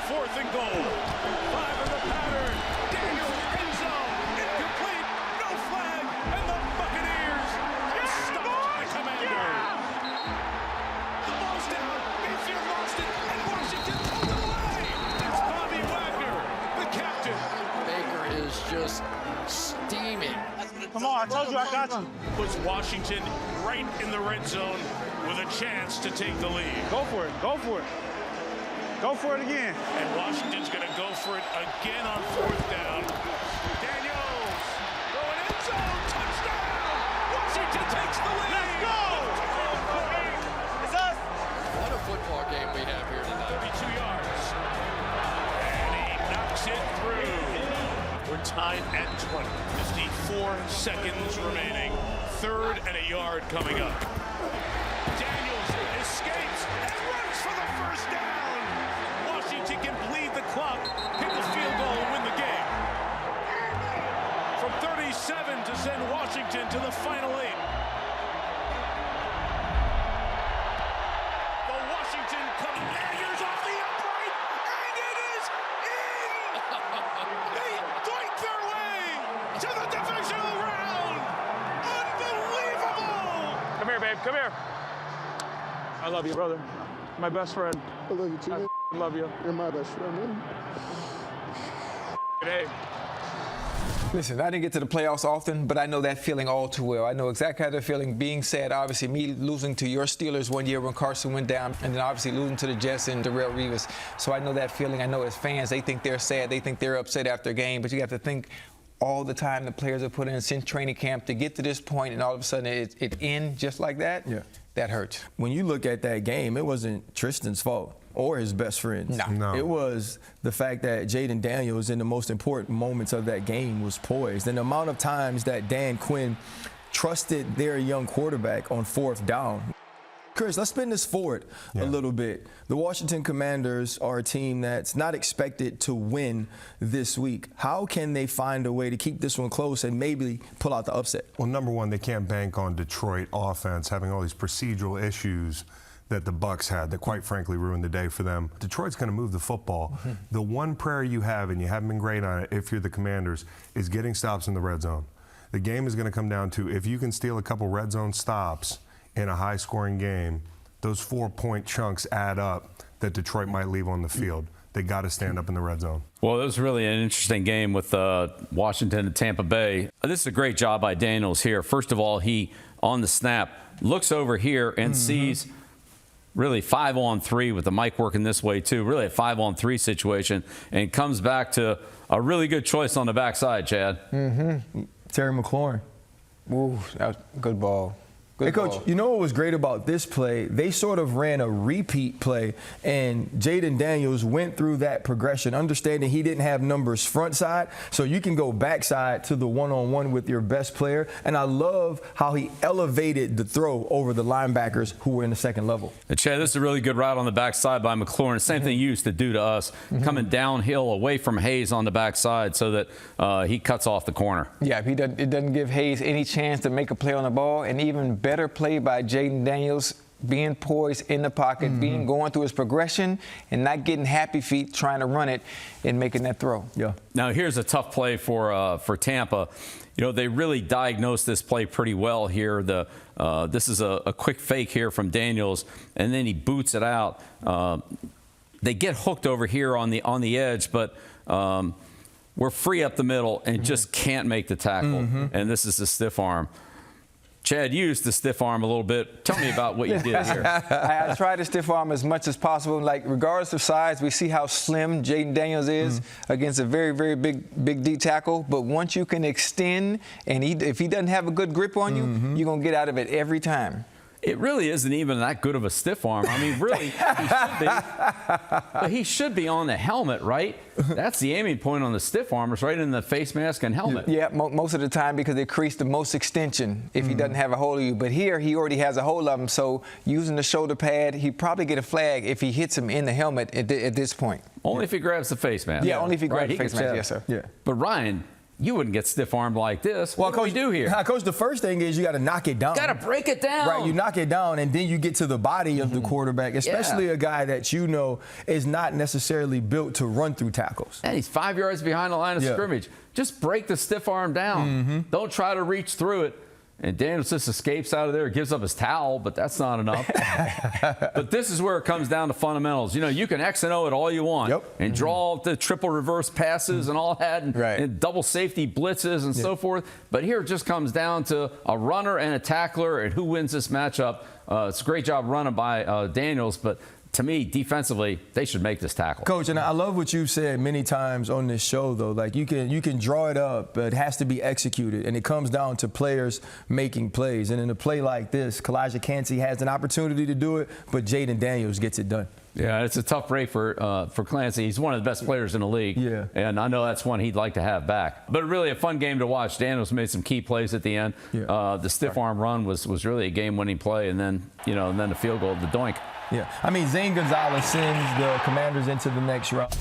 4th and goal. 5 in the pattern. Daniels, end zone, incomplete, no flag, and the Buccaneers have stopped the Commanders. The ball's down, Mayfield lost it, and Washington pulled it away. It's Bobby Wagner, the captain. Baker is just steaming. Come on, I told you I got you. Puts Washington right in the red zone with a chance to take the lead. Go for it, go for it. Go for it again. And Washington's going to go for it again on 4th down. Daniels going end zone, touchdown! Washington takes the lead. Let's go! It's us. What a football game we have here tonight. 32 yards. And he knocks it through. We're tied at 20. 54 seconds remaining. 3rd and a yard coming up. Daniels escapes and runs for the 1st down. Washington can bleed the clock, kick a field goal, and win the game. From 37 to send Washington to the final 8. The Washington Commanders off the upright, and it is in! They doink their way to the divisional round! Unbelievable! Come here, babe, come here. I love you, brother. My best friend. I love you too, man. I love you. You're my best friend, man. Hey. Listen, I didn't get to the playoffs often, but I know that feeling all too well. I know exactly how that feeling being sad. Obviously, me losing to your Steelers one year when Carson went down, and then obviously losing to the Jets and Darrelle Revis. So I know that feeling. I know as fans, they think they're sad. They think they're upset after a game, but you have to think all the time the players have put in since training camp to get to this point, and all of a sudden it ends just like that. Yeah. That hurts. When you look at that game, it wasn't Tristan's fault or his best friend's. No. It was the fact that Jayden Daniels, in the most important moments of that game, was poised. And the amount of times that Dan Quinn trusted their young quarterback on 4th down. Chris, let's spin this forward a little bit. The Washington Commanders are a team that's not expected to win this week. How can they find a way to keep this one close and maybe pull out the upset? Well, number one, they can't bank on Detroit offense having all these procedural issues that the Bucs had that quite frankly ruined the day for them. Detroit's going to move the football. The one prayer you have, and you haven't been great on it if you're the Commanders, is getting stops in the red zone. The game is going to come down to if you can steal a couple red zone stops in a high-scoring game, those 4-point chunks add up that Detroit might leave on the field. They got to stand up in the red zone. Well, it was really an interesting game with Washington and Tampa Bay. This is a great job by Daniels here. First of all, he, on the snap, looks over here and sees really 5-on-3 with the mic working this way too, really a 5-on-3 situation, and comes back to a really good choice on the backside, Chad. Terry McLaurin. Ooh, that was a good ball. Hey, Coach, you know what was great about this play? They sort of ran a repeat play, and Jayden Daniels went through that progression, understanding he didn't have numbers front side, so you can go backside to the one-on-one with your best player. And I love how he elevated the throw over the linebackers who were in the second level. And Chad, this is a really good route on the backside by McLaurin. Same thing you used to do to us, coming downhill away from Hayes on the backside so that he cuts off the corner. Yeah, it doesn't give Hayes any chance to make a play on the ball, and even better play by Jayden Daniels, being poised in the pocket, going through his progression and not getting happy feet trying to run it and making that throw. Yeah. Now here's a tough play for Tampa. You know, they really diagnosed this play pretty well here. This is a quick fake here from Daniels, and then he boots it out. They get hooked over here on the edge, but we're free up the middle and just can't make the tackle. And this is a stiff arm. Chad, you used the stiff arm a little bit. Tell me about what you did here. I tried to stiff arm as much as possible. Like, regardless of size, we see how slim Jayden Daniels is against a very, very big D tackle. But once you can extend, and if he doesn't have a good grip on you, you're going to get out of it every time. It really isn't even that good of a stiff arm. I mean, really, he should be. But he should be on the helmet, right? That's the aiming point on the stiff arm, is right in the face mask and helmet. Yeah, most of the time, because it creates the most extension if he doesn't have a hold of you. But here, he already has a hold of him, so using the shoulder pad, he'd probably get a flag if he hits him in the helmet at this point. Only if he grabs the face mask. Yeah, only if he grabs the face mask, yes, sir. Yeah. But Ryan, you wouldn't get stiff-armed like this. What do we do here? Coach, the first thing is you got to knock it down. Got to break it down. Right, you knock it down, and then you get to the body of the quarterback, especially a guy that you know is not necessarily built to run through tackles. And he's 5 yards behind the line of scrimmage. Just break the stiff arm down. Don't try to reach through it. And Daniels just escapes out of there, gives up his towel, but that's not enough. But this is where it comes down to fundamentals. You know, you can X and O it all you want and draw the triple reverse passes and all that and double safety blitzes and so forth. But here it just comes down to a runner and a tackler and who wins this matchup. It's a great job running by Daniels, but to me, defensively, they should make this tackle. Coach, and I love what you've said many times on this show, though. Like, you can draw it up, but it has to be executed, and it comes down to players making plays. And in a play like this, Kalijah Kancey has an opportunity to do it, but Jayden Daniels gets it done. Yeah, it's a tough break for Clancy. He's one of the best players in the league. Yeah. And I know that's one he'd like to have back. But really a fun game to watch. Daniels made some key plays at the end. Yeah. The stiff arm run was really a game-winning play, and then, the field goal, the doink. Yeah. I mean, Zane Gonzalez sends the Commanders into the next round.